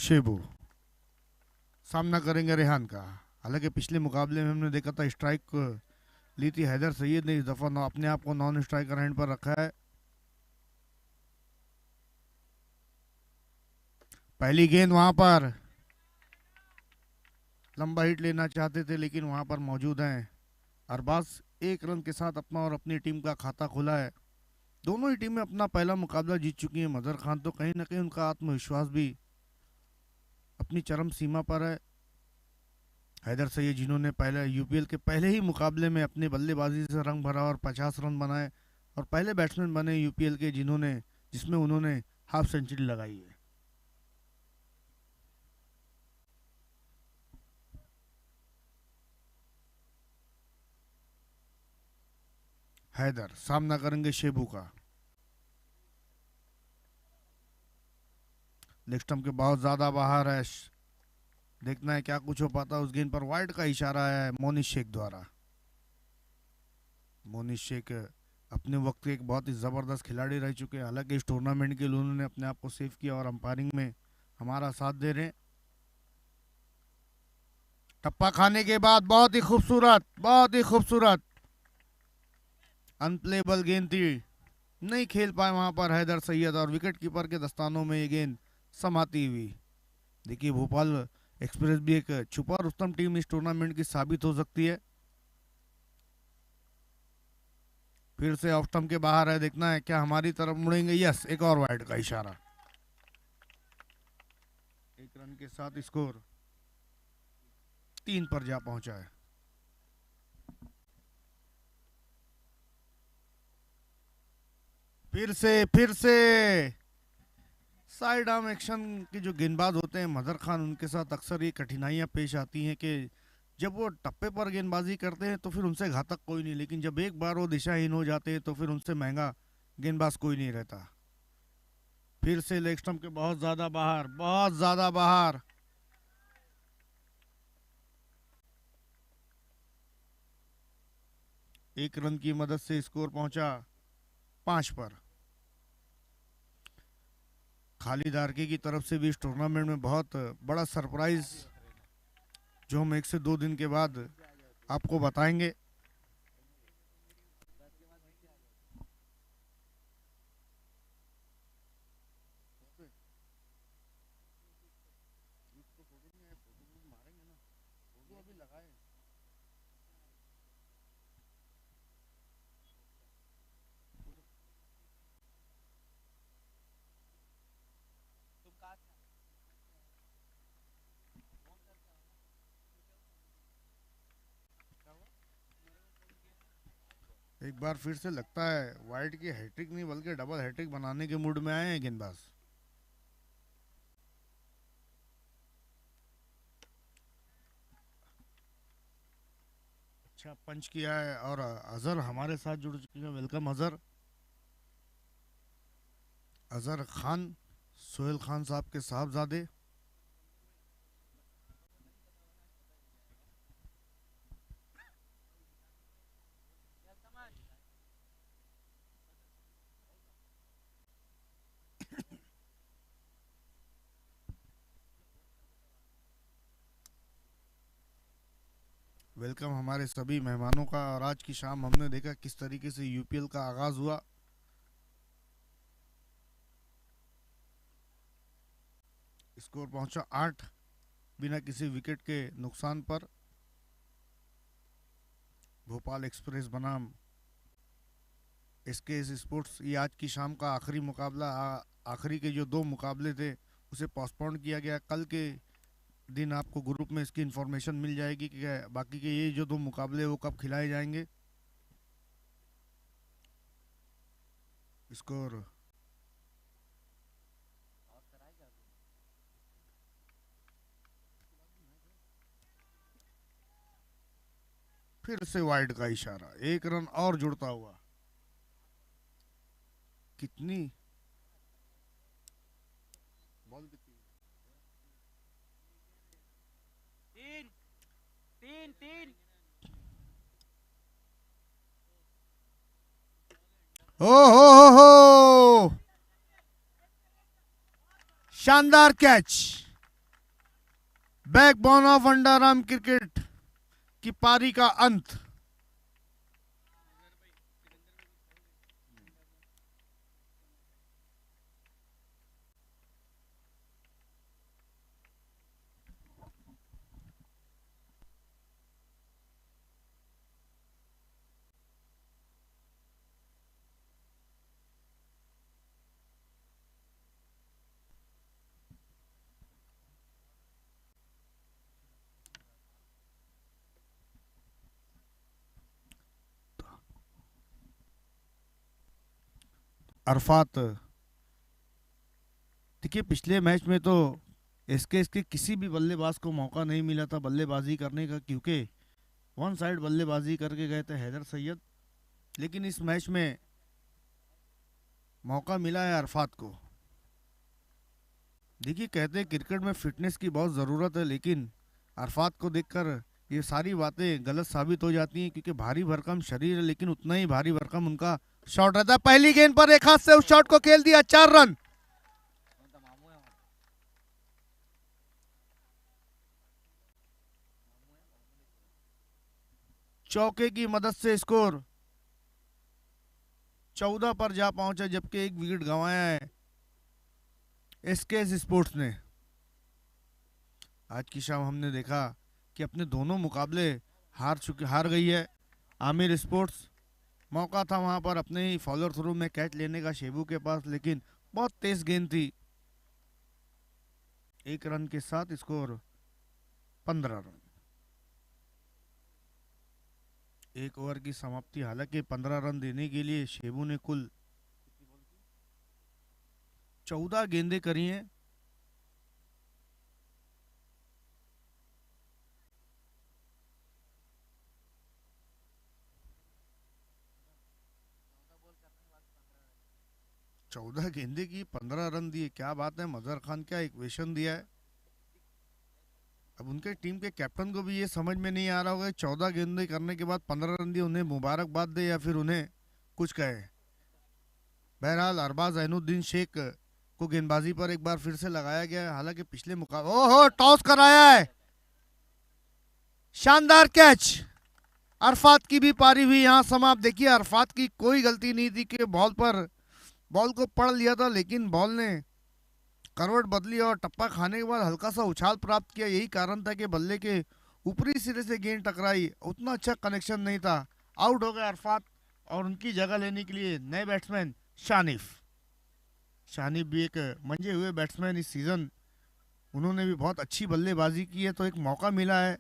शेबू सामना करेंगे रेहान का। हालांकि पिछले मुकाबले में हमने देखा था स्ट्राइक ली थी हैदर सैयद ने, इस दफा अपने आप को नॉन स्ट्राइकर हैंड पर रखा है। पहली गेंद वहां पर लंबा हिट लेना चाहते थे लेकिन वहां पर मौजूद हैं अरबाज। एक रन के साथ अपना और अपनी टीम का खाता खुला है। दोनों ही टीमें अपना पहला मुकाबला जीत चुकी हैं। मदर खान तो कहीं ना कहीं उनका आत्मविश्वास भी अपनी चरम सीमा पर है। हैदर सैयद जिन्होंने पहले यूपीएल के पहले ही मुकाबले में अपनी बल्लेबाजी से रंग भरा और 50 रन बनाए, और पहले बैट्समैन बने यूपीएल के जिसमें उन्होंने हाफ सेंचुरी लगाई है। हैदर सामना करेंगे शेबू का। लेग स्टंप के बहुत ज्यादा बाहर है। देखना है क्या कुछ हो पाता है। उस गेंद पर वाइड का इशारा है मोनिश शेख द्वारा। मोनिश शेख अपने वक्त के एक बहुत ही जबरदस्त खिलाड़ी रह चुके हैं। हालांकि इस टूर्नामेंट के लिए उन्होंने अपने आप को सेव किया और अंपायरिंग में हमारा साथ दे रहे हैं। टप्पा खाने के बाद बहुत ही खूबसूरत अनप्लेबल गेंद थी, नहीं खेल पाए वहां पर हैदर सैयद, और विकेट कीपर के दस्तानों में ये गेंद समाती हुई। देखिए भोपाल एक्सप्रेस भी एक छुपा रुस्तम टीम इस टूर्नामेंट की साबित हो सकती है। फिर से ऑफ स्टंप के बाहर है। देखना है क्या हमारी तरफ मुड़ेंगे। यस, एक और वाइड का इशारा। एक रन के साथ स्कोर 3 पर जा पहुंचा है। फिर से साइड आर्म एक्शन के जो गेंदबाज होते हैं मदर खान, उनके साथ अक्सर ये कठिनाइयां पेश आती हैं कि जब वो टप्पे पर गेंदबाजी करते हैं तो फिर उनसे घातक कोई नहीं, लेकिन जब एक बार वो दिशाहीन हो जाते हैं तो फिर उनसे महंगा गेंदबाज कोई नहीं रहता। फिर से लेग स्टंप के बहुत ज्यादा बाहर। एक रन की मदद से स्कोर पहुंचा 5 पर। खालिद आर्की की तरफ से भी इस टूर्नामेंट में बहुत बड़ा सरप्राइज, जो हम 1 से 2 दिन के बाद आपको बताएंगे। एक बार फिर से लगता है वाइड की हैट्रिक नहीं बल्कि डबल हैट्रिक बनाने के मूड में आए हैं गेंदबाज। अच्छा पंच किया है और अजहर हमारे साथ जुड़ चुके हैं। वेलकम अजहर। अजहर खान सोहेल खान साहब के साहबजादे। वेलकम हमारे सभी मेहमानों का। और आज की शाम हमने देखा किस तरीके से यूपीएल का आगाज हुआ। स्कोर पहुंचा 8 बिना किसी विकेट के नुकसान पर। भोपाल एक्सप्रेस बनाम एसके स्पोर्ट्स, ये आज की शाम का आखिरी मुकाबला। आखिरी के जो 2 मुकाबले थे उसे पोस्टपोन किया गया। कल के दिन आपको ग्रुप में इसकी इंफॉर्मेशन मिल जाएगी कि बाकी के ये जो 2 मुकाबले वो कब खिलाए जाएंगे। स्कोर फिर से वाइड का इशारा। 1 रन और जुड़ता हुआ। कितनी बॉल कितनी? 3 हो शानदार catch. Backbone of under arm cricket की पारी का अंत। अरफात, देखिए पिछले मैच में तो एसके के किसी भी बल्लेबाज को मौका नहीं मिला था बल्लेबाजी करने का, क्योंकि वन साइड बल्लेबाजी करके गए थे हैदर सैयद। लेकिन इस मैच में मौका मिला है अरफात को। देखिए कहते हैं क्रिकेट में फिटनेस की बहुत ज़रूरत है, लेकिन अरफात को देखकर ये सारी बातें गलत साबित हो जाती हैं, क्योंकि भारी भरकम शरीर है लेकिन उतना ही भारी भरकम उनका शॉट रहता है। पहली गेंद पर एक हाथ से उस शॉट को खेल दिया, 4 रन। चौके की मदद से स्कोर 14 पर जा पहुंचा, जबकि एक विकेट गंवाया है एसके स्पोर्ट्स ने। आज की शाम हमने देखा कि अपने दोनों मुकाबले हार गई है आमिर स्पोर्ट्स। मौका था वहां पर अपने ही फॉलोअर थ्रू में कैच लेने का शेबू के पास, लेकिन बहुत तेज गेंद थी। 1 रन के साथ स्कोर 15 रन। 1 ओवर की समाप्ति। हालांकि 15 रन देने के लिए शेबू ने कुल 14 गेंदें करी हैं। चौदह गेंदे की 15 रन दिए, क्या बात है। मजहर खान क्या इक्वेशन दिया है। अब उनके टीम के कैप्टन को भी ये समझ में नहीं आ रहा होगा 14 गेंदे करने के बाद 15 रन दिए, उन्हें मुबारकबाद दे या फिर उन्हें कुछ कहे। बहरहाल अरबाज जैनुद्दीन शेख को गेंदबाजी पर एक बार फिर से लगाया गया है। हालांकि पिछले मुकाबले ओहो टॉस कराया है, शानदार कैच। अरफात की भी पारी हुई यहाँ समाप्त। देखिए अरफात की कोई गलती नहीं थी कि बॉल को पढ़ लिया था, लेकिन बॉल ने करवट बदली और टप्पा खाने के बाद हल्का सा उछाल प्राप्त किया। यही कारण था कि बल्ले के ऊपरी सिरे से गेंद टकराई, उतना अच्छा कनेक्शन नहीं था। आउट हो गए अरफात और उनकी जगह लेने के लिए नए बैट्समैन शानिफ। शानिफ भी एक मंजे हुए बैट्समैन इस सीजन, उन्होंने भी बहुत अच्छी बल्लेबाजी की है, तो एक मौका मिला है।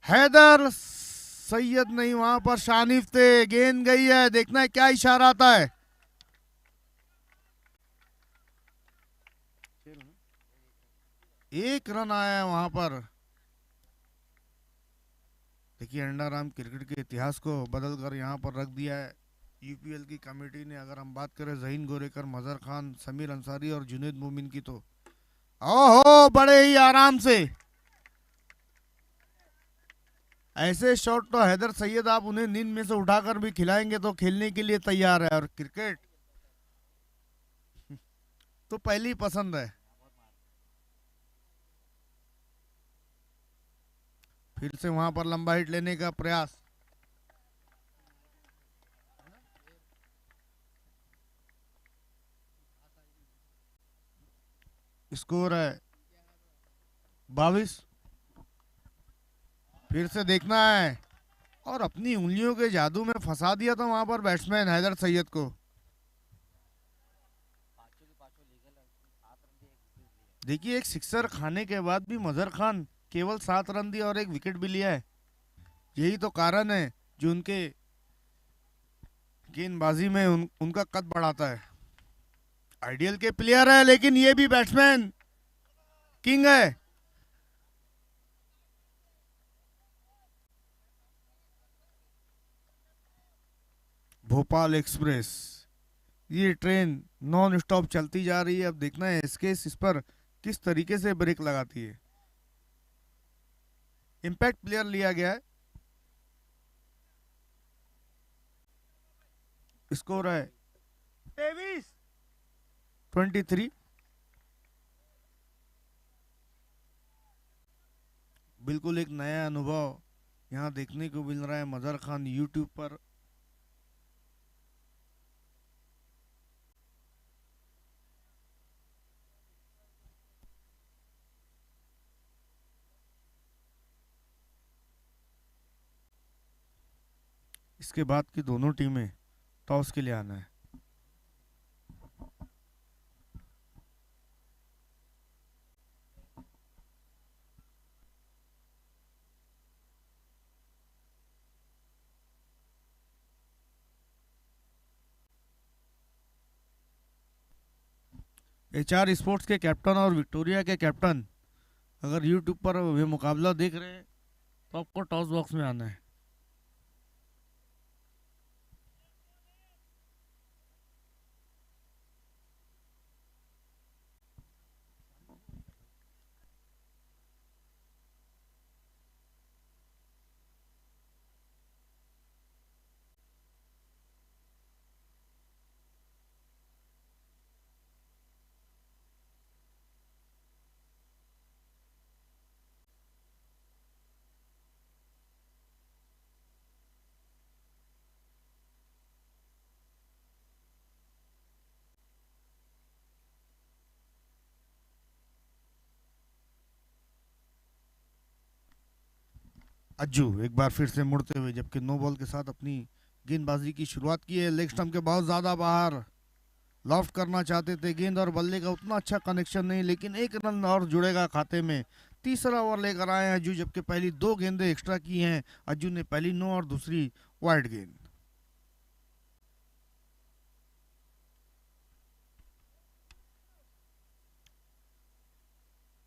हैदर सैयद नहीं, वहां पर शानिफ थे। गेंद गई है, देखना है क्या इशारा आता है। एक रन आया है वहां पर। देखिए अंडर आर्म क्रिकेट के इतिहास को बदल कर यहाँ पर रख दिया है यूपीएल की कमेटी ने। अगर हम बात करें जहीन गोरेकर, मजहर खान, समीर अंसारी और जुनेद मोमिन की, तो ओहो बड़े ही आराम से ऐसे शॉट तो हैदर सैयद आप उन्हें नींद में से उठाकर भी खिलाएंगे तो खेलने के लिए तैयार है। और क्रिकेट तो पहली पसंद है। फिर से वहां पर लंबा हिट लेने का प्रयास। स्कोर है 22। फिर से देखना है, और अपनी उंगलियों के जादू में फंसा दिया था वहां पर बैट्समैन हैदर सैयद को। देखिए एक सिक्सर खाने के बाद भी मजहर खान केवल 7 रन दिए और एक विकेट भी लिया है। यही तो कारण है जो उनके गेंदबाजी में उनका कद बढ़ाता है। आइडियल के प्लेयर है, लेकिन ये भी बैट्समैन किंग है। भोपाल एक्सप्रेस, ये ट्रेन नॉन स्टॉप चलती जा रही है। अब देखना है इसके इस पर किस तरीके से ब्रेक लगाती है। इम्पैक्ट प्लेयर लिया गया है। स्कोर है 23। बिल्कुल एक नया अनुभव यहाँ देखने को मिल रहा है मजर खान यूट्यूब पर। इसके बाद की दोनों टीमें टॉस के लिए आना है। एचआर स्पोर्ट्स के कैप्टन और विक्टोरिया के कैप्टन अगर यूट्यूब पर वे मुकाबला देख रहे हैं तो आपको टॉस बॉक्स में आना है। अज्जू एक बार फिर से मुड़ते हुए, जबकि नो बॉल के साथ अपनी गेंदबाजी की शुरुआत की है। लेग स्टंप के बहुत ज्यादा बाहर लॉफ्ट करना चाहते थे। गेंद और बल्ले का उतना अच्छा कनेक्शन नहीं, लेकिन एक रन और जुड़ेगा खाते में। तीसरा ओवर लेकर आए हैं अज्जू, जबकि पहली दो गेंदें एक्स्ट्रा की हैं अज्जू ने, पहली नो और दूसरी वाइड गेंद।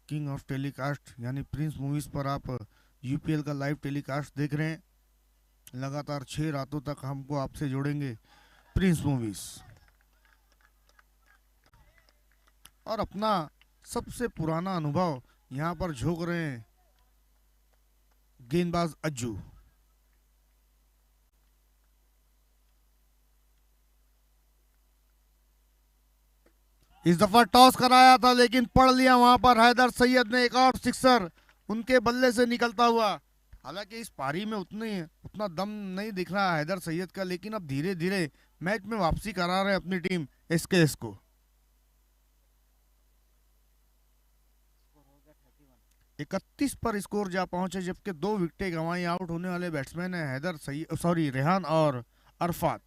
किंग ऑफ टेलीकास्ट यानी प्रिंस मूवीज पर आप यूपीएल का लाइव टेलीकास्ट देख रहे हैं। लगातार 6 रातों तक हमको आपसे जोड़ेंगे प्रिंस मूवीज। और अपना सबसे पुराना अनुभव यहाँ पर झोंक रहे हैं गेंदबाज अज्जू। इस दफा टॉस कराया था लेकिन पढ़ लिया वहां पर हैदर सैयद ने, एक और सिक्सर उनके बल्ले से निकलता हुआ। हालांकि इस पारी में उतना दम नहीं दिख रहा हैदर सैयद का, लेकिन अब धीरे धीरे मैच में वापसी करा रहे हैं अपनी टीम एसकेएस को। 31 पर स्कोर जा पहुंचे, जबकि 2 विकेटें गंवाई। आउट होने वाले बैट्समैन है हैदर सैयद, सॉरी रेहान और अरफात।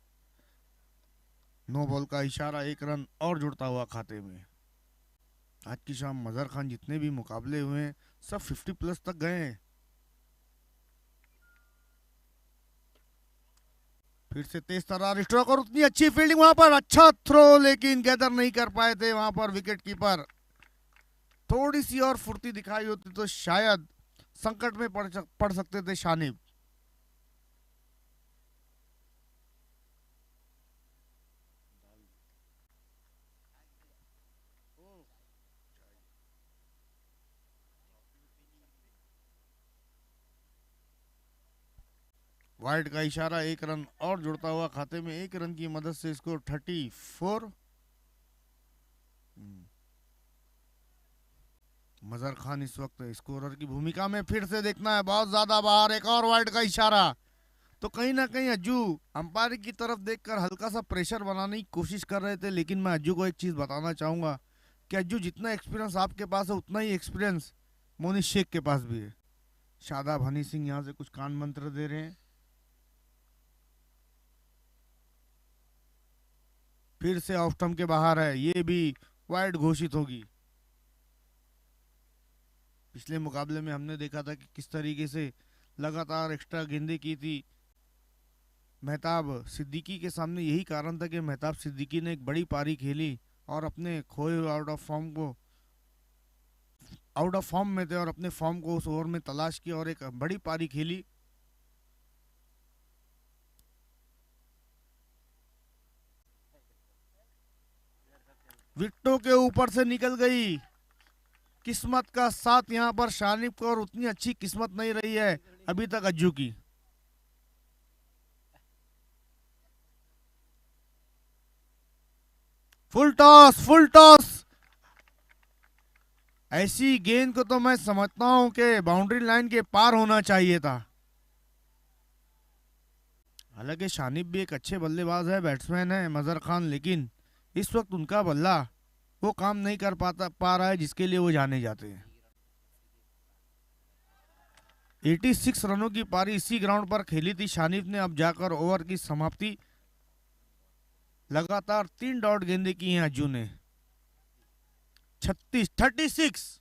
नो बॉल का इशारा, एक रन और जुड़ता हुआ खाते में। आज की शाम मजहर खान जितने भी मुकाबले हुए हैं सब 50 प्लस तक गए हैं। फिर से तेज तर्रार स्ट्रोक और उतनी अच्छी फील्डिंग वहां पर, अच्छा थ्रो, लेकिन गैदर नहीं कर पाए थे वहां पर विकेट कीपर। थोड़ी सी और फुर्ती दिखाई होती तो शायद संकट में पड़ सकते थे शानिब। वाइड का इशारा, एक रन और जुड़ता हुआ खाते में। एक रन की मदद से स्कोर 34। मजहर खान इस वक्त स्कोरर की भूमिका में। फिर से देखना है, बहुत ज्यादा बाहर, एक और वाइड का इशारा। तो कहीं ना कहीं अज्जू अंपायर की तरफ देखकर हल्का सा प्रेशर बनाने की कोशिश कर रहे थे। लेकिन मैं अज्जू को एक चीज बताना चाहूंगा कि अज्जू जितना एक्सपीरियंस आपके पास है उतना ही एक्सपीरियंस मोनिश शेख के पास भी है। शादाब हनी सिंह यहाँ से कुछ कान मंत्र दे रहे हैं। फिर से ऑफ स्टंप के बाहर है, ये भी वाइड घोषित होगी। पिछले मुकाबले में हमने देखा था कि किस तरीके से लगातार एक्स्ट्रा गेंदें की थी मेहताब सिद्दीकी के सामने। यही कारण था कि मेहताब सिद्दीकी ने एक बड़ी पारी खेली और अपने खोए out of out of form में थे और अपने फॉर्म को उस ओवर में तलाश किया और एक बड़ी पारी खेली। विकेटों के ऊपर से निकल गई। किस्मत का साथ यहाँ पर शानिब को, और उतनी अच्छी किस्मत नहीं रही है अभी तक अज्जू की। Full toss, full toss. ऐसी गेंद को तो मैं समझता हूं कि बाउंड्री लाइन के पार होना चाहिए था। हालांकि शानिब भी एक अच्छे बल्लेबाज है, बैट्समैन है मजहर खान, लेकिन इस वक्त उनका बल्ला वो काम नहीं कर पा रहा है जिसके लिए वो जाने जाते हैं। 86 रनों की पारी इसी ग्राउंड पर खेली थी शानिब ने। अब जाकर ओवर की समाप्ति। लगातार 3 डॉट गेंदें की हैं अज्जू ने। 36।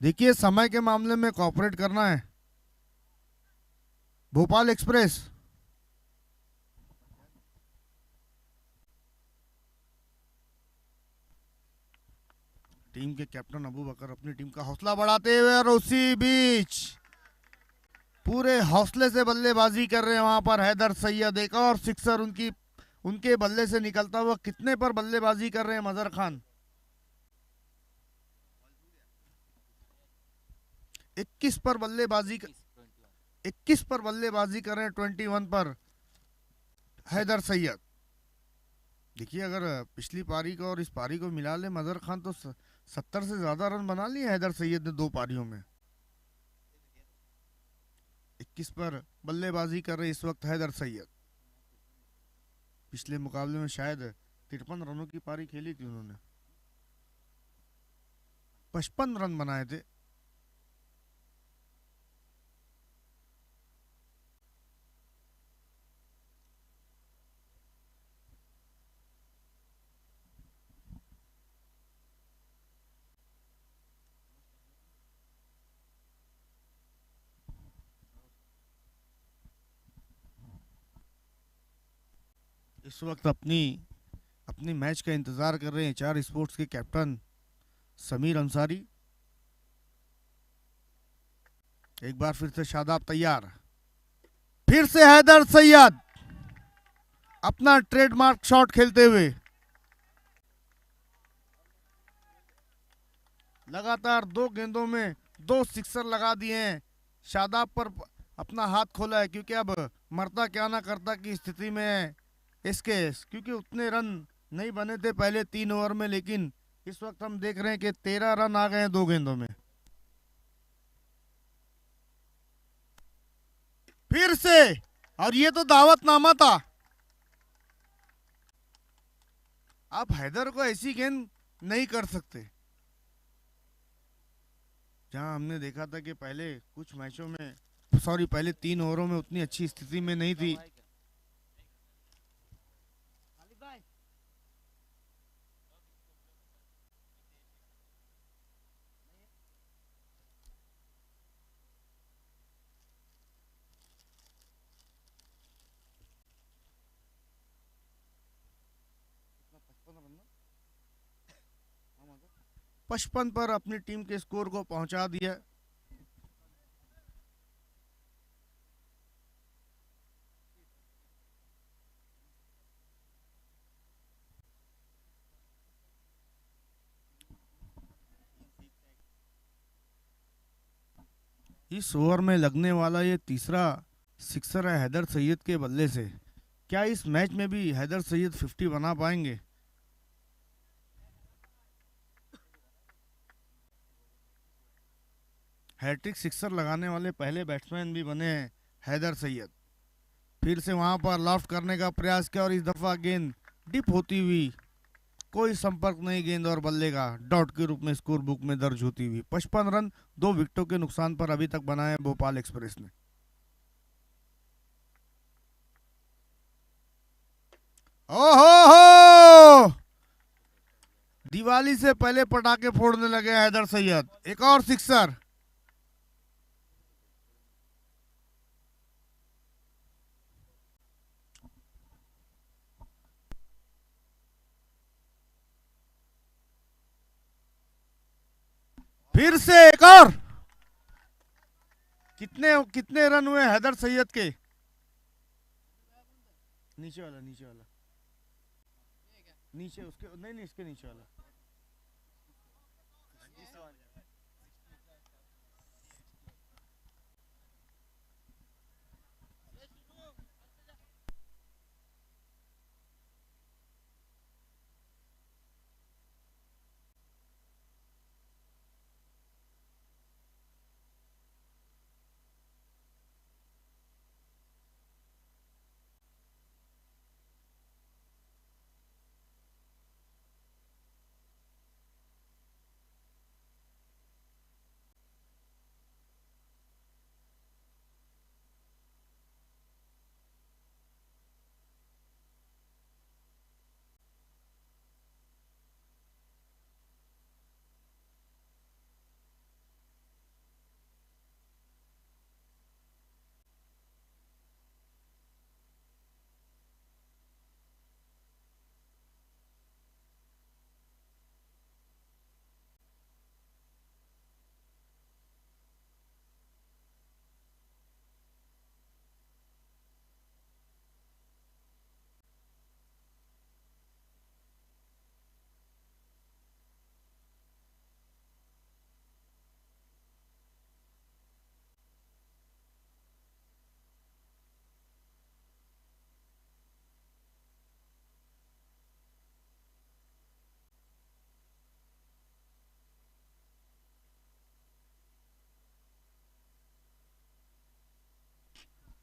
देखिए, समय के मामले में कॉपरेट करना है। भोपाल एक्सप्रेस। टीम के कैप्टन अबू बकर अपनी टीम का हौसला बढ़ाते हुए, और उसी बीच पूरे हौसले से बल्लेबाजी कर रहे हैं वहां पर हैदर सैयद। एक और सिक्सर उनके बल्ले से निकलता हुआ। कितने पर बल्लेबाजी कर रहे हैं मजहर खान? 21 पर बल्लेबाजी 21 पर बल्लेबाजी कर रहे हैं। 21 पर हैदर सैयद। देखिए, अगर पिछली पारी को और इस पारी को मिला ले मजहर खान, तो 70 से ज्यादा रन बना लिए हैदर सैयद ने 2 पारियों में। 21 पर बल्लेबाजी कर रहे इस वक्त हैदर सैयद। पिछले मुकाबले में शायद 53 रनों की पारी खेली थी उन्होंने। 55 रन बनाए थे। इस वक्त अपनी मैच का इंतजार कर रहे हैं चार स्पोर्ट्स के कैप्टन समीर अंसारी। एक बार फिर से शादाब तैयार। फिर से हैदर सैयद अपना ट्रेडमार्क शॉट खेलते हुए। लगातार 2 गेंदों में 2 सिक्सर लगा दिए हैं। शादाब पर अपना हाथ खोला है, क्योंकि अब मरता क्या ना करता की स्थिति में है इसके, क्योंकि उतने रन नहीं बने थे पहले 3 ओवर में, लेकिन इस वक्त हम देख रहे हैं कि 13 रन आ गए हैं 2 गेंदों में। फिर से, और ये तो दावतनामा था। आप हैदर को ऐसी गेंद नहीं कर सकते। जहां हमने देखा था कि पहले कुछ मैचों में, सॉरी, पहले 3 ओवरों में उतनी अच्छी स्थिति में नहीं थी। पचपन पर अपनी टीम के स्कोर को पहुंचा दिया। इस ओवर में लगने वाला ये तीसरा सिक्सर है हैदर सैयद के बल्ले से। क्या इस मैच में भी हैदर सैयद 50 बना पाएंगे? हैट्रिक सिक्सर लगाने वाले पहले बैट्समैन भी बने हैं हैदर सैयद। फिर से वहां पर लॉफ्ट करने का प्रयास किया और इस दफा गेंद डिप होती हुई, कोई संपर्क नहीं गेंद और बल्ले का, डॉट के रूप में स्कोर बुक में दर्ज होती हुई। 55 रन 2 विकेटों के नुकसान पर अभी तक बनाए भोपाल एक्सप्रेस ने। ओहो हो, दिवाली से पहले पटाखे फोड़ने लगे हैदर सैयद। एक और सिक्सर। फिर से एक और। कितने कितने रन हुए हैदर सैयद के? नीचे वाला, नीचे वाला, नीचे उसके नहीं नहीं, इसके नीचे वाला।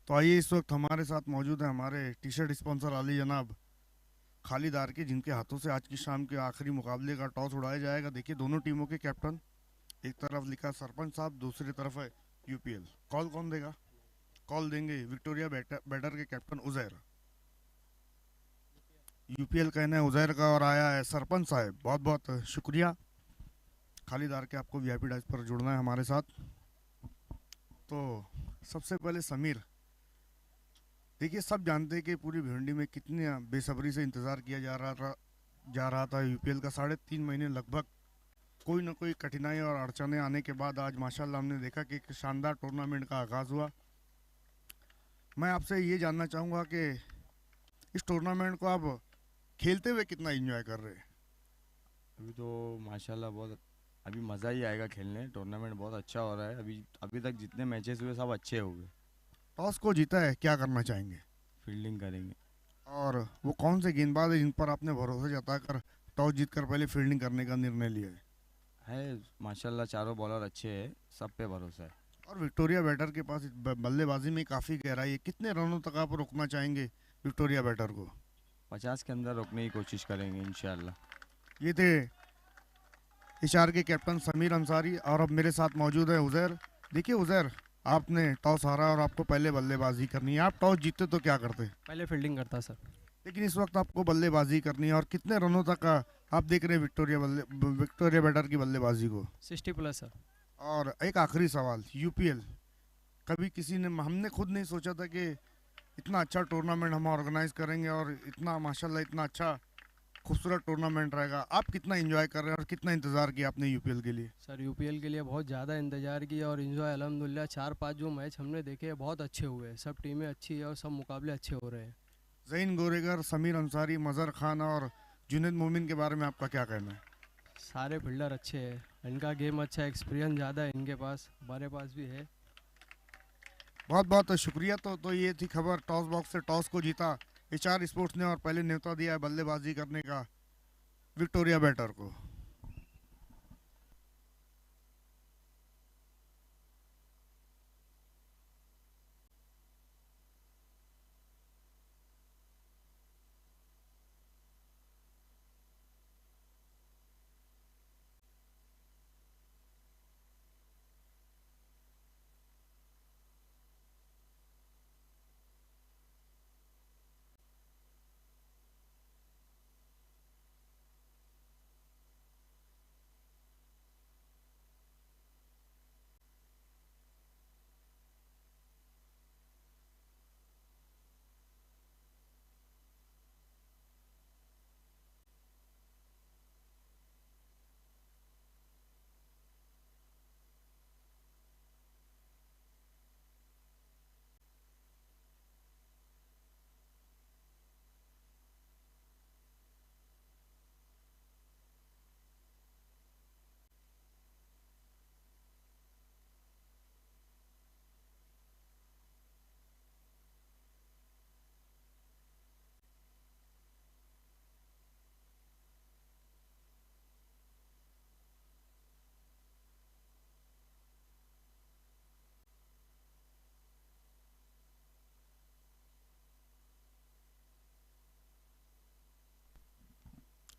तो आइए, इस वक्त हमारे साथ मौजूद है हमारे टी शर्ट स्पॉन्सर अली जनाब खालिदार के, जिनके हाथों से आज की शाम के आखिरी मुकाबले का टॉस उड़ाया जाएगा। देखिए दोनों टीमों के कैप्टन, एक तरफ लिखा सरपंच साहब, दूसरी तरफ है यूपीएल। कॉल कौन देगा? कॉल देंगे विक्टोरिया बैटर के कैप्टन उजैर। यूपीएल कहना है उजैर का और आया है सरपंच साहब। बहुत बहुत शुक्रिया खालिदार के, आपको वीआईपी डाइस पर जुड़ना है हमारे साथ। तो सबसे पहले समीर, देखिए सब जानते हैं कि पूरी भिवंडी में कितनी बेसब्री से इंतज़ार किया जा रहा था यूपीएल का। 3.5 महीने लगभग कोई ना कोई कठिनाई और अड़चने आने के बाद आज माशाल्लाह हमने देखा कि एक शानदार टूर्नामेंट का आगाज़ हुआ। मैं आपसे ये जानना चाहूँगा कि इस टूर्नामेंट को आप खेलते हुए कितना एंजॉय कर रहे हैं? अभी तो माशाल्लाह बहुत, अभी मज़ा ही आएगा खेलने। टूर्नामेंट बहुत अच्छा हो रहा है। अभी अभी तक जितने मैचेस हुए सब अच्छे हो गए। टॉस को जीता है, क्या करना चाहेंगे? फील्डिंग करेंगे। और वो कौन से गेंदबाज है जिन पर आपने भरोसा जताकर टॉस जीतकर पहले फील्डिंग करने का निर्णय लिया है माशाल्लाह चारों बॉलर अच्छे हैं, सब पे भरोसा है। और विक्टोरिया बैटर के पास बल्लेबाजी में काफ़ी गहराई है। कितने रनों तक आप रोकना चाहेंगे विक्टोरिया बैटर को? 50 के अंदर रोकने की कोशिश करेंगे इंशाल्लाह। ये थे इशार के कैप्टन समीर अंसारी, और अब मेरे साथ मौजूद है उजैर। देखिए उजैर, आपने टॉस हारा और आपको पहले बल्लेबाजी करनी है। आप टॉस जीतते तो क्या करते? पहले फील्डिंग करता सर। लेकिन इस वक्त आपको बल्लेबाजी करनी है, और कितने रनों तक आप देख रहे हैं विक्टोरिया बैटर की बल्लेबाजी को? 60+ सर। और एक आखिरी सवाल, यूपीएल कभी किसी ने, हमने खुद नहीं सोचा था कि इतना अच्छा टूर्नामेंट हम ऑर्गेनाइज करेंगे और इतना माशाल्लाह इतना अच्छा खूबसूरत टूर्नामेंट रहेगा। आप कितना एंजॉय कर रहे हैं और कितना इंतज़ार किया आपने यूपीएल के लिए? सर यूपीएल के लिए बहुत ज़्यादा इंतज़ार किया और इन्जॉय अल्हम्दुलिल्लाह 4-5 जो मैच हमने देखे बहुत अच्छे हुए। सब टीमें अच्छी है और सब मुकाबले अच्छे हो रहे हैं। ज़ैन गोरेगर, समीर अंसारी, मज़हर खान और जुनैद मोमिन के बारे में आपका क्या कहना है? सारे फील्डर अच्छे हैं, इनका गेम अच्छा है, एक्सपीरियंस ज़्यादा है इनके पास, हमारे पास भी है। बहुत बहुत शुक्रिया। तो ये थी खबर टॉस बॉक्स से टॉस को जीता एचआर स्पोर्ट्स ने और पहले न्योता दिया है बल्लेबाजी करने का विक्टोरिया बैटर को।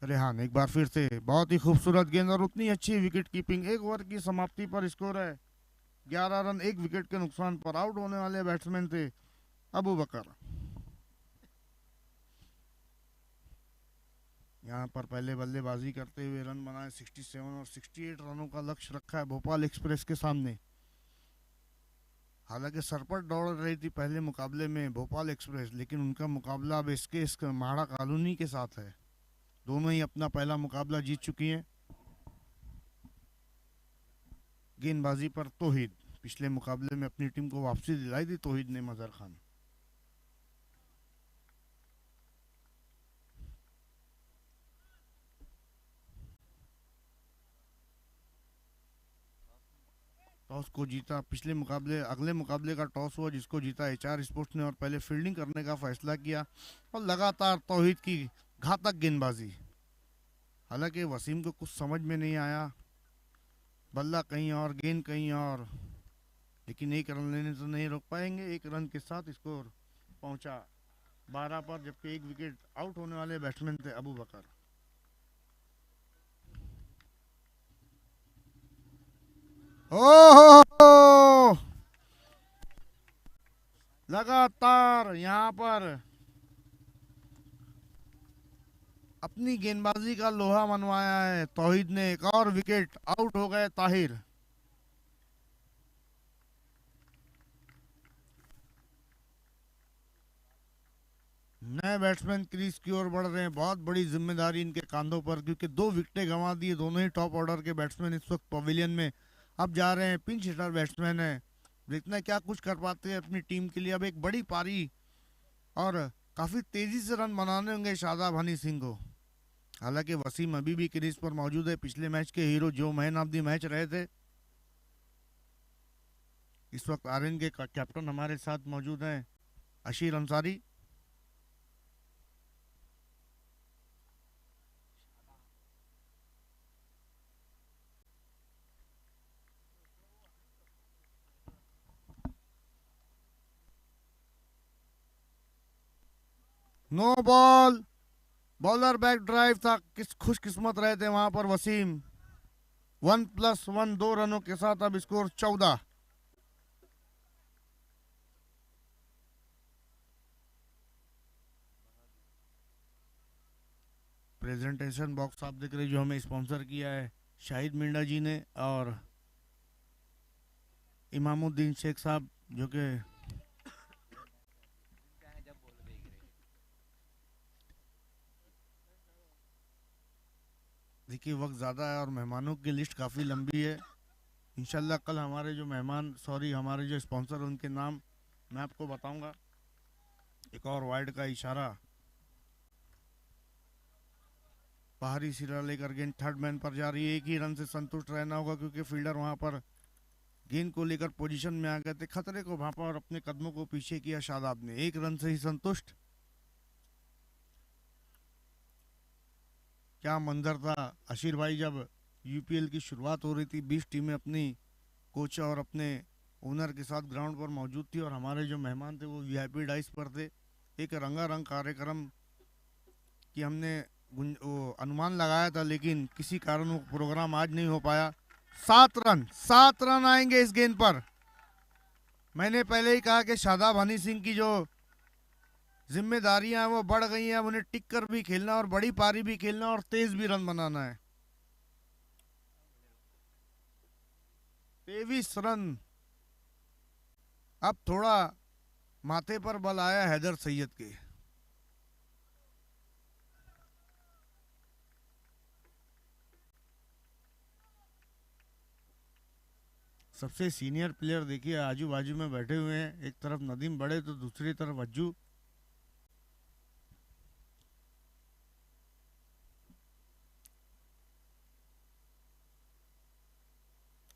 रेहान एक बार फिर से बहुत ही खूबसूरत गेंद और उतनी अच्छी विकेट कीपिंग। एक ओवर की समाप्ति पर स्कोर है 11 रन, एक विकेट के नुकसान पर। आउट होने वाले बैट्समैन थे अबू बकर। यहाँ पर पहले बल्लेबाजी करते हुए रन बनाए 67 और 68 रनों का लक्ष्य रखा है भोपाल एक्सप्रेस के सामने। हालांकि सरपट दौड़ रही थी पहले मुकाबले में भोपाल एक्सप्रेस, लेकिन उनका मुकाबला अब इसके माड़ा कॉलोनी के साथ है। दोनों ही अपना पहला मुकाबला जीत चुकी हैं। गेंदबाजी पर तौहीद, पिछले मुकाबले में अपनी टीम को वापसी दिलाई थी तौहीद ने मजहर खान। टॉस को जीता पिछले मुकाबले, अगले मुकाबले का टॉस हुआ जिसको जीता एचआर स्पोर्ट्स ने और पहले फील्डिंग करने का फैसला किया और लगातार तौहीद की घातक गेंदबाजी। हालांकि वसीम को कुछ समझ में नहीं आया, बल्ला कहीं और गेंद कहीं और, लेकिन एक रन लेने तो नहीं रोक पाएंगे। एक रन के साथ स्कोर पहुंचा 12 पर, जबकि एक विकेट आउट होने वाले बैट्समैन थे अबू बकर। ओह, लगातार यहाँ पर अपनी गेंदबाजी का लोहा मनवाया है तौहीद ने। एक और विकेट, आउट हो गए ताहिर। नए बैट्समैन क्रीज की ओर बढ़ रहे हैं, बहुत बड़ी जिम्मेदारी इनके कांधों पर, क्योंकि 2 विकेटें गंवा दिए दोनों ही टॉप ऑर्डर के बैट्समैन इस वक्त पवेलियन में। अब जा रहे हैं, पिंच हिटर बैट्समैन है, देखना क्या कुछ कर पाते हैं अपनी टीम के लिए। अब एक बड़ी पारी और काफी तेजी से रन बनाने होंगे शादाब हनी सिंह को। हालांकि वसीम अभी भी क्रीज पर मौजूद है, पिछले मैच के हीरो जो मैन ऑफ द मैच रहे थे। इस वक्त आर्यन के कैप्टन हमारे साथ मौजूद हैं Ashir Ansari. No ball, bowler back drive था, किस खुशकिस्मत रहे थे वहां पर वसीम। 1+1 2 रनों के साथ अब स्कोर 14। प्रेजेंटेशन बॉक्स आप देख रहे जो हमें स्पॉन्सर किया है शाहिद मिंडा जी ने और इमामुद्दीन शेख साहब, जो कि देखिए वक्त ज़्यादा है और मेहमानों की लिस्ट काफ़ी लंबी है। इंशाल्लाह कल हमारे जो मेहमान, हमारे जो स्पॉन्सर, उनके नाम मैं आपको बताऊंगा। एक और वाइड का इशारा, बाहरी सिरा लेकर गेंद थर्ड मैन पर जा रही है। एक ही रन से संतुष्ट रहना होगा क्योंकि फील्डर वहां पर गेंद को लेकर पोजीशन में आ गए थे। खतरे को भांपा और अपने कदमों को पीछे किया शादाब ने। एक रन से ही संतुष्ट, क्या मंजर था अशीर भाई, जब यूपीएल की शुरुआत हो रही थी, 20 टीमें अपनी कोच और अपने ओनर के साथ ग्राउंड पर मौजूद थी और हमारे जो मेहमान थे वो वीआईपी डाइस पर थे। एक रंगारंग कार्यक्रम की हमने वो अनुमान लगाया था, लेकिन किसी कारण वो प्रोग्राम आज नहीं हो पाया। 7 रन आएंगे इस गेंद पर। मैंने पहले ही कहा कि शादाब हनी सिंह की जो जिम्मेदारियां हैं वो बढ़ गई हैं, उन्हें टिक कर भी खेलना और बड़ी पारी भी खेलना और तेज भी रन बनाना है। 23 रन। अब थोड़ा माथे पर बल आया हैदर सैयद के। सबसे सीनियर प्लेयर देखिए आजू बाजू में बैठे हुए हैं, एक तरफ नदीम बड़े तो दूसरी तरफ अज्जू।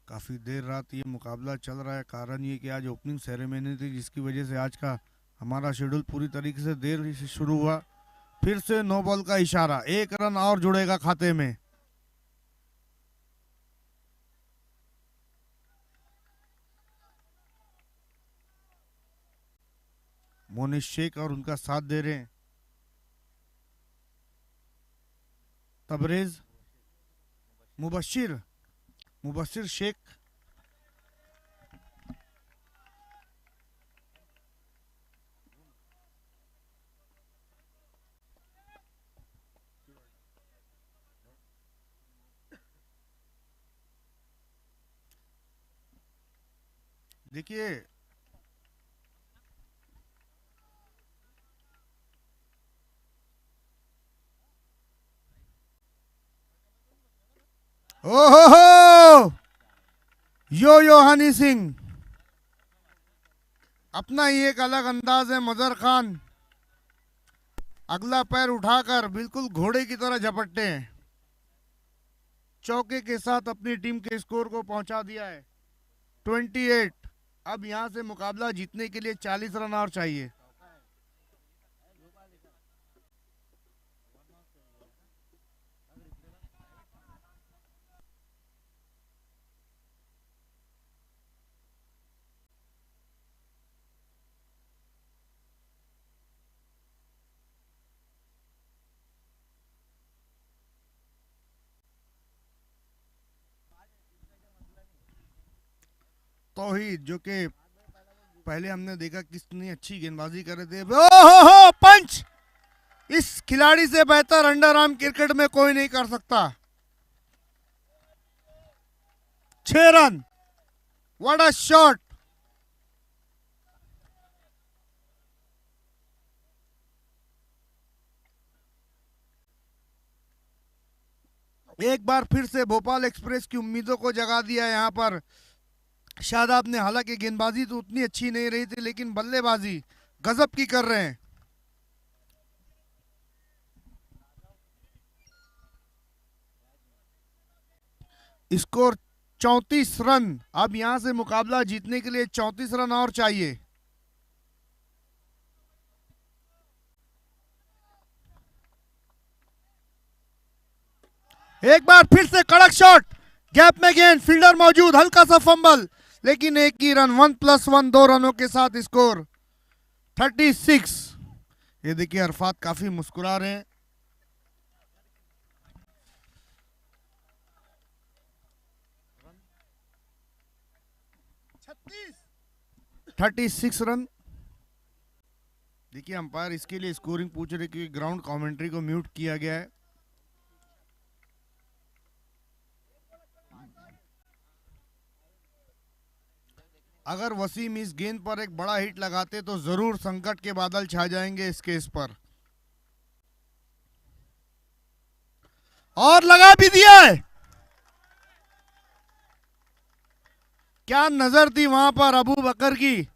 काफ़ी देर रात ये मुकाबला चल रहा है। कारण ये कि आज ओपनिंग सेरेमनी थी, जिसकी वजह से आज का हमारा शेड्यूल पूरी तरीके से देर से शुरू हुआ। फिर से नो बॉल का इशारा, 1 रन और जुड़ेगा खाते में। मोनिश शेख और उनका साथ दे रहे हैं तबरेज, मुबशिर मुबशिर शेख। देखिए ओहो, यो हनी सिंह, अपना ही एक अलग अंदाज है। मजर खान अगला पैर उठाकर बिल्कुल घोड़े की तरह झपटते हैं। चौके के साथ अपनी टीम के स्कोर को पहुंचा दिया है 28। अब यहां से मुकाबला जीतने के लिए 40 रन और चाहिए। तौहीद जो कि पहले हमने देखा कितनी अच्छी गेंदबाजी कर रहे थे। ओहो पंच, इस खिलाड़ी से बेहतर अंडर आर्म क्रिकेट में कोई नहीं कर सकता। 6 रन, व्हाट अ शॉट। एक बार फिर से भोपाल एक्सप्रेस की उम्मीदों को जगा दिया यहां पर शादाब ने। हालांकि गेंदबाजी तो उतनी अच्छी नहीं रही थी, लेकिन बल्लेबाजी गजब की कर रहे हैं। Score 34 run. अब यहां से मुकाबला जीतने के लिए 34 रन और चाहिए। एक बार फिर से कड़क शॉट, गैप में गेंद, फील्डर मौजूद, हल्का सा फंबल, लेकिन एक ही रन। 1+1, 2 रनों के साथ स्कोर 36। ये देखिए अरफात काफी मुस्कुरा रहे हैं। 36 रन। देखिए अंपायर इसके लिए स्कोरिंग पूछ रहे कि ग्राउंड कमेंट्री को म्यूट किया गया है। अगर वसीम इस गेंद पर एक बड़ा हिट लगाते तो जरूर संकट के बादल छा जाएंगे इस केस पर। और लगा भी दिया है। क्या नजर थी वहां पर अबू बकर की।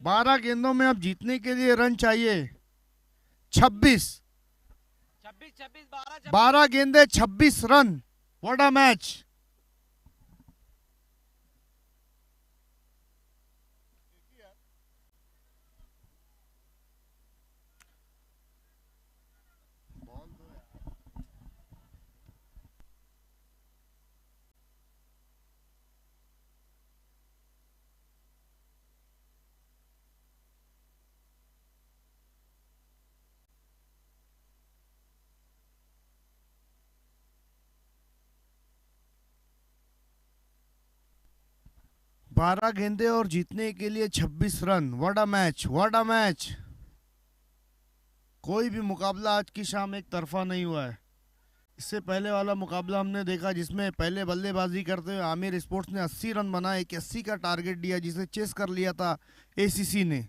बारह गेंदों में अब जीतने के लिए रन चाहिए 26। 12 गेंदे 26 रन। What a match. 12 गेंदे और जीतने के लिए 26 run. What a match, what a match. कोई भी मुकाबला आज की शाम एक तरफा नहीं हुआ है। इससे पहले वाला मुकाबला हमने देखा जिसमें पहले बल्लेबाजी करते हुए आमिर स्पोर्ट्स ने 80 रन बनाए, 81 का टारगेट दिया जिसे चेस कर लिया था एसीसी ने।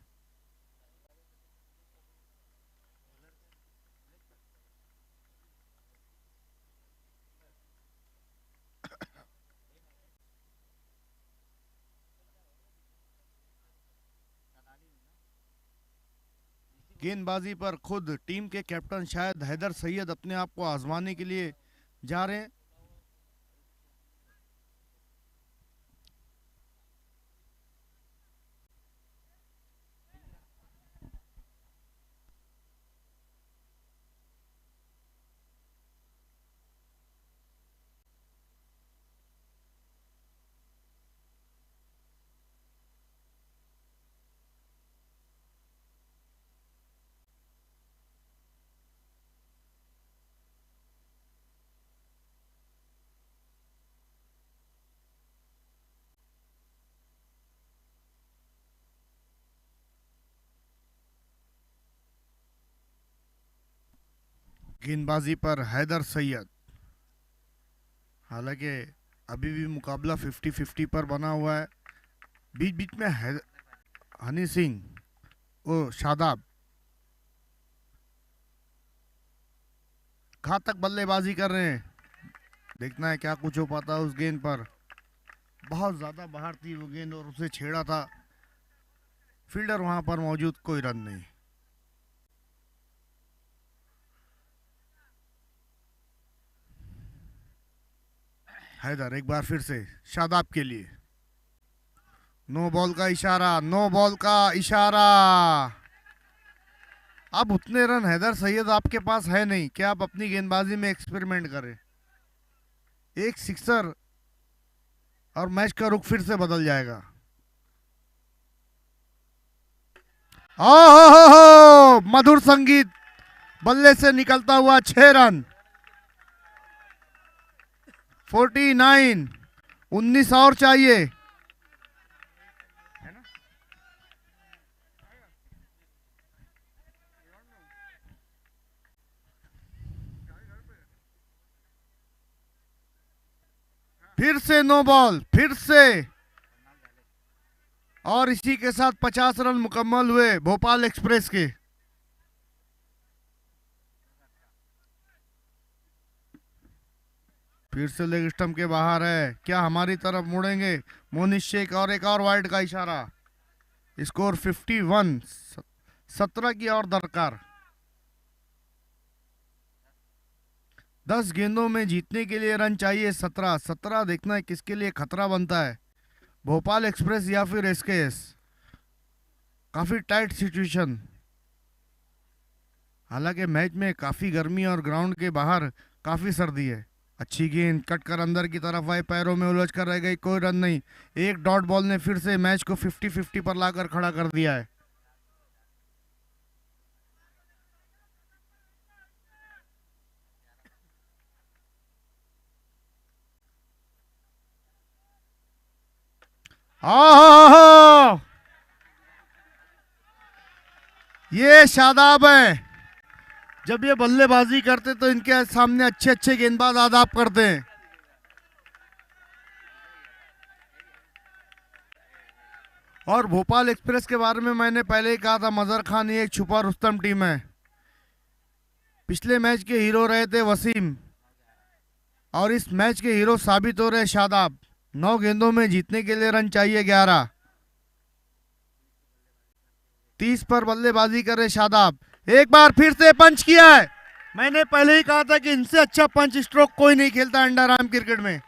गेंदबाजी पर खुद टीम के कैप्टन शायद हैदर सैयद अपने आप को आजमाने के लिए जा रहे हैं। गेंदबाजी पर हैदर सैयद। हालांकि अभी भी मुकाबला 50-50 पर बना हुआ है। बीच बीच में हनी सिंह, ओ शादाब घातक बल्लेबाजी कर रहे हैं। देखना है क्या कुछ हो पाता है उस गेंद पर। बहुत ज्यादा बाहर थी वो गेंद और उसे छेड़ा था फील्डर वहां पर मौजूद, कोई रन नहीं। हैदर एक बार फिर से शादाब के लिए। नो बॉल का इशारा, नो बॉल का इशारा। अब उतने रन हैदर सैयद आपके पास है नहीं कि आप अपनी गेंदबाजी में एक्सपेरिमेंट करें। एक सिक्सर और मैच का रुख फिर से बदल जाएगा। ओहो, मधुर संगीत बल्ले से निकलता हुआ 6 रन। 49, 19 और चाहिए। फिर से नो बॉल, फिर से। और इसी के साथ 50 रन मुकम्मल हुए भोपाल एक्सप्रेस के। फिर से लेग स्टंप के बाहर है, क्या हमारी तरफ मुड़ेंगे मोनिश शेख? और एक और वाइड का इशारा। स्कोर 51, 17 की और दरकार। 10 गेंदों में जीतने के लिए रन चाहिए 17। देखना है किसके लिए खतरा बनता है, भोपाल एक्सप्रेस या फिर एसकेएस। काफी टाइट सिचुएशन। हालांकि मैच में काफी गर्मी और ग्राउंड के बाहर काफी सर्दी है। अच्छी गेंद कट कर अंदर की तरफ आई, पैरों में उलझ कर रह गई, कोई रन नहीं। एक डॉट बॉल ने फिर से मैच को 50-50 पर लाकर खड़ा कर दिया है। आहा, ये शादाब है। जब ये बल्लेबाजी करते तो इनके सामने अच्छे अच्छे गेंदबाज आदाब करते हैं। और भोपाल एक्सप्रेस के बारे में मैंने पहले ही कहा था, मजहर खान ये एक छुपा रुस्तम टीम है। पिछले मैच के हीरो रहे थे वसीम और इस मैच के हीरो साबित हो रहे शादाब। 9 गेंदों में जीतने के लिए रन चाहिए 11। 30 पर बल्लेबाजी करे शादाब। एक बार फिर से पंच किया है। मैंने पहले ही कहा था कि इनसे अच्छा पंच स्ट्रोक कोई नहीं खेलता अंडर आर्म क्रिकेट में।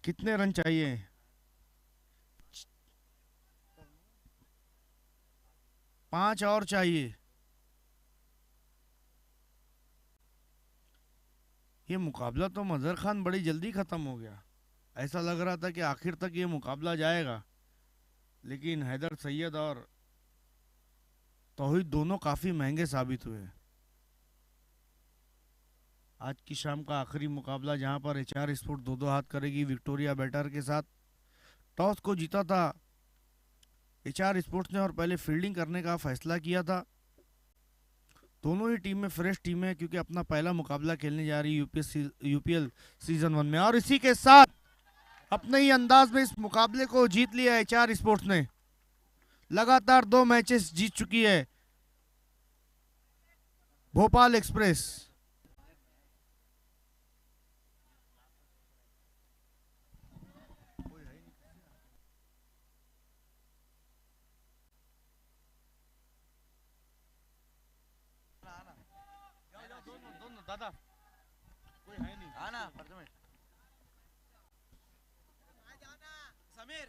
कितने रन चाहिए? 5 और चाहिए। ये मुकाबला तो मजहर खान बड़ी जल्दी खत्म हो गया। ऐसा लग रहा था कि आखिर तक ये मुकाबला जाएगा, लेकिन हैदर सैयद और तौहीद दोनों काफी महंगे साबित हुए। आज की शाम का आखिरी मुकाबला जहां पर HR स्पोर्ट दो दो हाथ करेगी विक्टोरिया बैटर के साथ। टॉस को जीता था HR स्पोर्ट्स ने और पहले फील्डिंग करने का फैसला किया था। दोनों ही टीमें फ्रेश टीम है क्योंकि अपना पहला मुकाबला खेलने जा रही यूपीएल सीजन 1 में। और इसी के साथ अपने ही अंदाज में इस मुकाबले को जीत लिया HR स्पोर्ट्स ने। लगातार 2 मैचेस जीत चुकी है भोपाल एक्सप्रेस। दादा कोई है नहीं आना समीर